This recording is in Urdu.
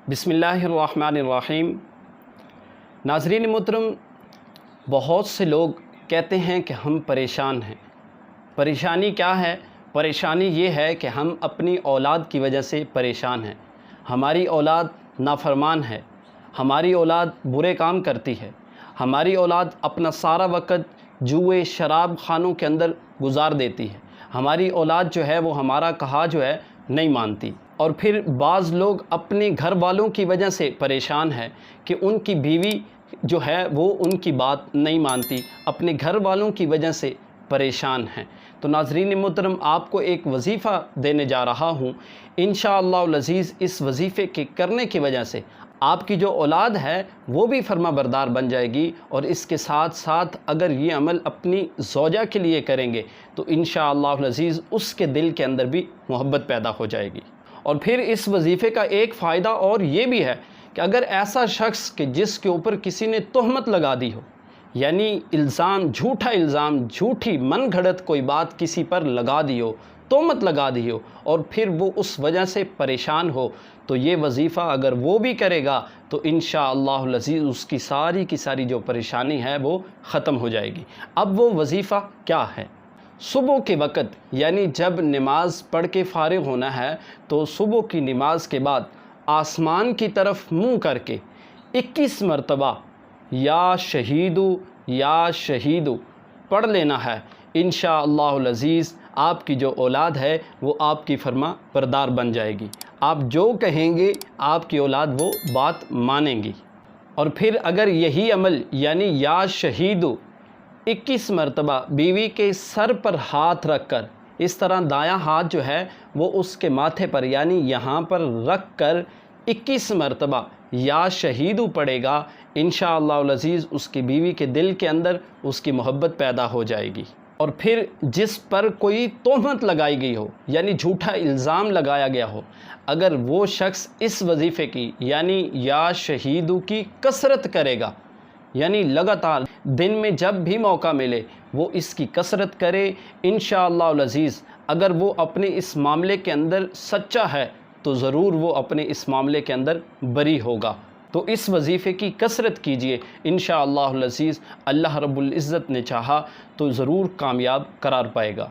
بسم اللہ الرحمن الرحیم۔ ناظرین محترم، بہت سے لوگ کہتے ہیں کہ ہم پریشان ہیں۔ پریشانی کیا ہے؟ پریشانی یہ ہے کہ ہم اپنی اولاد کی وجہ سے پریشان ہیں۔ ہماری اولاد نافرمان ہے، ہماری اولاد برے کام کرتی ہے، ہماری اولاد اپنا سارا وقت جوئے شراب خانوں کے اندر گزار دیتی ہے، ہماری اولاد جو ہے وہ ہمارا کہا جو ہے نہیں مانتی۔ اور پھر بعض لوگ اپنے گھر والوں کی وجہ سے پریشان ہیں کہ ان کی بیوی جو ہے وہ ان کی بات نہیں مانتی، اپنے گھر والوں کی وجہ سے پریشان ہیں۔ تو ناظرین محترم، آپ کو ایک وظیفہ دینے جا رہا ہوں۔ انشاءاللہ العزیز اس وظیفے کے کرنے کی وجہ سے آپ کی جو اولاد ہے وہ بھی فرما بردار بن جائے گی، اور اس کے ساتھ ساتھ اگر یہ عمل اپنی زوجہ کے لیے کریں گے تو انشاءاللہ العزیز اس کے دل کے اندر بھی محبت پیدا ہو جائے گی۔ اور پھر اس وظیفے کا ایک فائدہ اور یہ بھی ہے کہ اگر ایسا شخص کہ جس کے اوپر کسی نے تہمت لگا دی ہو، یعنی الزام، جھوٹا الزام، جھوٹی من گھڑت کوئی بات کسی پر لگا دی ہو، تہمت لگا دی ہو، اور پھر وہ اس وجہ سے پریشان ہو، تو یہ وظیفہ اگر وہ بھی کرے گا تو انشاءاللہ العزیز اس کی ساری جو پریشانی ہے وہ ختم ہو جائے گی۔ اب وہ وظیفہ کیا ہے؟ صبح کے وقت، یعنی جب نماز پڑھ کے فارغ ہونا ہے تو صبح کی نماز کے بعد آسمان کی طرف منہ کر کے 21 مرتبہ یا شہیدو یا شہیدو پڑھ لینا ہے۔ انشاءاللہ العزیز آپ کی جو اولاد ہے وہ آپ کی فرما بردار بن جائے گی۔ آپ جو کہیں گے آپ کی اولاد وہ بات مانیں گی۔ اور پھر اگر یہی عمل یعنی یا شہیدو 21 مرتبہ بیوی کے سر پر ہاتھ رکھ کر، اس طرح دایاں ہاتھ جو ہے وہ اس کے ماتھے پر یعنی یہاں پر رکھ کر 21 مرتبہ یا شہیدو پڑھے گا، انشاءاللہ العزیز اس کی بیوی کے دل کے اندر اس کی محبت پیدا ہو جائے گی۔ اور پھر جس پر کوئی تہمت لگائی گئی ہو یعنی جھوٹا الزام لگایا گیا ہو، اگر وہ شخص اس وظیفے کی یعنی یا شہیدو کی کثرت کرے گا، یعنی لگاتار دن میں جب بھی موقع ملے وہ اس کی کثرت کرے، انشاءاللہ العزیز اگر وہ اپنے اس معاملے کے اندر سچا ہے تو ضرور وہ اپنے اس معاملے کے اندر بری ہوگا۔ تو اس وظیفے کی کثرت کیجئے، انشاءاللہ العزیز اللہ رب العزت نے چاہا تو ضرور کامیاب قرار پائے گا۔